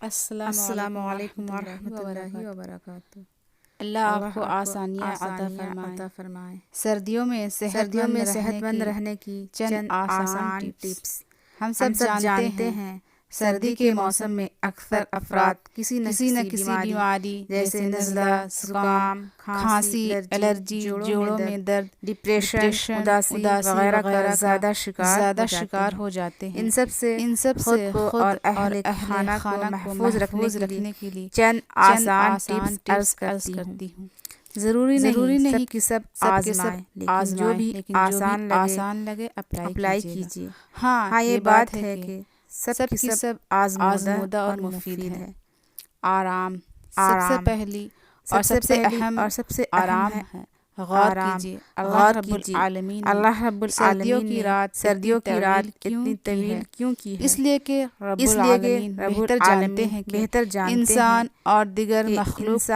السلام علیکم ورحمۃ اللہ وبرکاتہ۔ اللہ آپ کو آسانیاں عطا فرمائے۔ سردیوں میں صحت مند رہنے کی چند آسان ٹپس۔ ہم سب جانتے ہیں سردی کے موسم میں اکثر افراد کسی نہ کسی بیماری جیسے نزلہ، زکام، کھانسی، الرجی، جوڑوں میں درد، ڈپریشن، اداسی وغیرہ کا زیادہ شکار ہو جاتے ہیں۔ ان سب سے خود اور اہل خانہ کو محفوظ رکھنے کے لیے چند آسان ٹپس عرض کرتی ہوں۔ ضروری نہیں کہ سب آزمائیں، لیکن جو بھی آسان لگے اپلائی کیجیے۔ ہاں یہ بات ہے کہ سب کی سب آزمودہ اور مفید ہے۔ آرام سب سے پہلی اور سب سے اہم آرام ہے۔ غور کیجیے اللہ رب العالمین نے سردیوں کی رات اتنی طویل کیوں کی ہے؟ اس لیے کہ رب العالمین بہتر جانتے ہیں کہ انسان اور دیگر مخلوق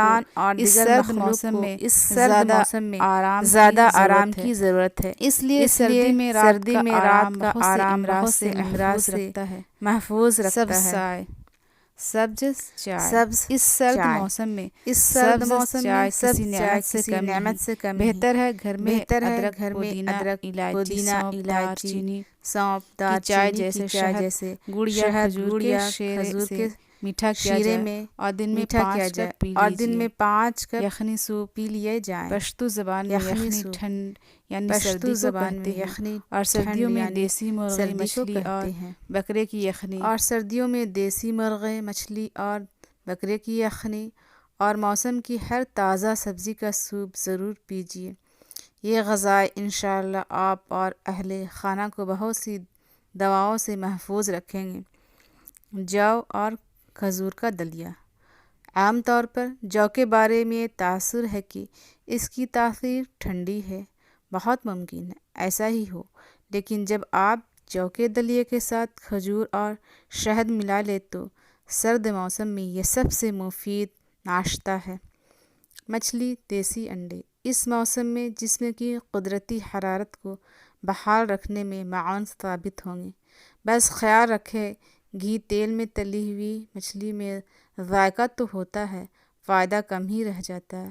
اس سرد موسم میں زیادہ آرام کی ضرورت ہے۔ اس لیے سردی میں رات کا آرام بہت سے امراض سے محفوظ رکھتا ہے۔ سبز چائے اس سرد موسم میں چائے کسی نعمت سے کم بہتر ہے۔ گھر میں ادرک، پودینہ، الائچی، سونف، دار چائے جیسے گڑ یا کھجور کے میٹھا شیرے میں اور دن میں 5 کپ یخنی سوپ پی لیے جائیں۔ پشتو زبان میں یخنی ٹھنڈ یعنی سردی کو کہتے ہیں، اور سردیوں میں دیسی مرغے، مچھلی اور بکرے کی یخنی، اور سردیوں میں دیسی مرغے، مچھلی اور بکرے کی یخنی اور موسم کی ہر تازہ سبزی کا سوپ ضرور پیجیے۔ یہ غذائیں انشاءاللہ آپ اور اہل خانہ کو بہت سی دواؤں سے محفوظ رکھیں گے۔ جو اور کھجور کا دلیا۔ عام طور پر جو کے بارے میں یہ تاثر ہے کہ اس کی تاثیر ٹھنڈی ہے۔ بہت ممکن ہے ایسا ہی ہو، لیکن جب آپ جو کے دلیے کے ساتھ کھجور اور شہد ملا لیں تو سرد موسم میں یہ سب سے مفید ناشتہ ہے۔ مچھلی، دیسی انڈے اس موسم میں جسم کی قدرتی حرارت کو بحال رکھنے میں معاون ثابت ہوں گے۔ بس خیال رکھیں گھی تیل میں تلی ہوئی مچھلی میں ذائقہ تو ہوتا ہے، فائدہ کم ہی رہ جاتا ہے۔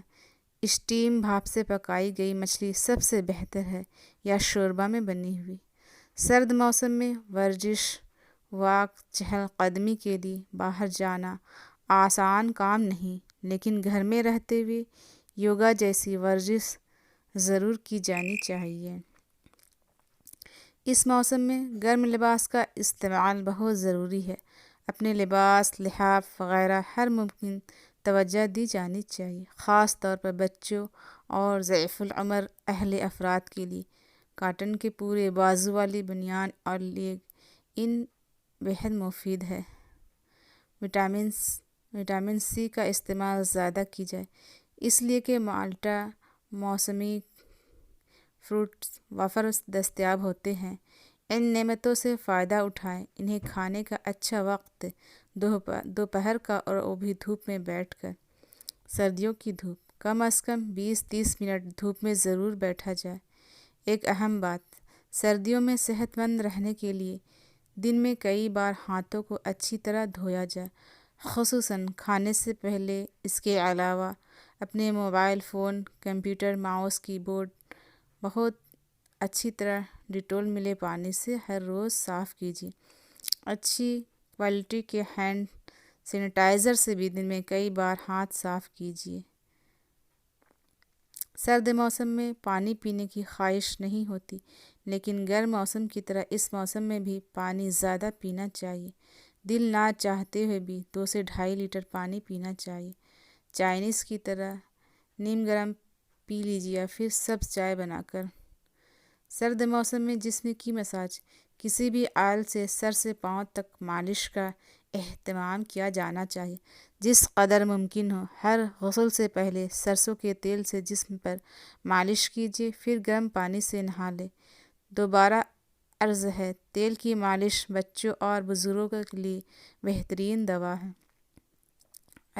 اسٹیم بھاپ سے پکائی گئی مچھلی سب سے بہتر ہے، یا شوربہ میں بنی ہوئی۔ سرد موسم میں ورزش، واک، چہل قدمی کے لیے باہر جانا آسان کام نہیں، لیکن گھر میں رہتے ہوئے یوگا جیسی ورزش ضرور کی جانی چاہیے۔ اس موسم میں گرم لباس کا استعمال بہت ضروری ہے۔ اپنے لباس، لحاف وغیرہ ہر ممکن توجہ دی جانی چاہیے، خاص طور پر بچوں اور ضعیف العمر اہل افراد کے لیے۔ کاٹن کے پورے بازو والی بنیان اور لیگن بہت مفید ہے۔ وٹامن سی کا استعمال زیادہ کی جائے، اس لیے کہ مالٹا، موسمی فروٹس وافر دستیاب ہوتے ہیں۔ ان نعمتوں سے فائدہ اٹھائیں۔ انہیں کھانے کا اچھا وقت دوپہر کا، اور وہ بھی دھوپ میں بیٹھ کر۔ سردیوں کی دھوپ کم از کم 20-30 منٹ دھوپ میں ضرور بیٹھا جائے۔ ایک اہم بات، سردیوں میں صحت مند رہنے کے لیے دن میں کئی بار ہاتھوں کو اچھی طرح دھویا جائے، خصوصاً کھانے سے پہلے۔ اس کے علاوہ اپنے موبائل فون، کمپیوٹر، ماؤس، کی بورڈ بہت اچھی طرح ڈیٹول ملے پانی سے ہر روز صاف کیجیے۔ اچھی کوالٹی کے ہینڈ سینیٹائزر سے بھی دن میں کئی بار ہاتھ صاف کیجیے۔ سرد موسم میں پانی پینے کی خواہش نہیں ہوتی، لیکن گرم موسم کی طرح اس موسم میں بھی پانی زیادہ پینا چاہیے۔ دل نہ چاہتے ہوئے بھی 2 سے 2.5 لیٹر پانی پینا چاہیے۔ چائنیز کی طرح نیم گرم پی لیجیے یا پھر سبز چائے بنا کر۔ سرد موسم میں جسم کی مساج، کسی بھی آئل سے سر سے پاؤں تک مالش کا اہتمام کیا جانا چاہیے جس قدر ممکن ہو۔ ہر غسل سے پہلے سرسوں کے تیل سے جسم پر مالش کیجیے، پھر گرم پانی سے نہا لیں۔ دوبارہ عرض ہے، تیل کی مالش بچوں اور بزرگوں کے لیے بہترین دوا ہے۔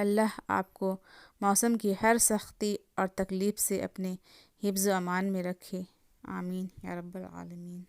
اللہ آپ کو موسم کی ہر سختی اور تکلیف سے اپنے حفظ و امان میں رکھے، آمین یا رب العالمین۔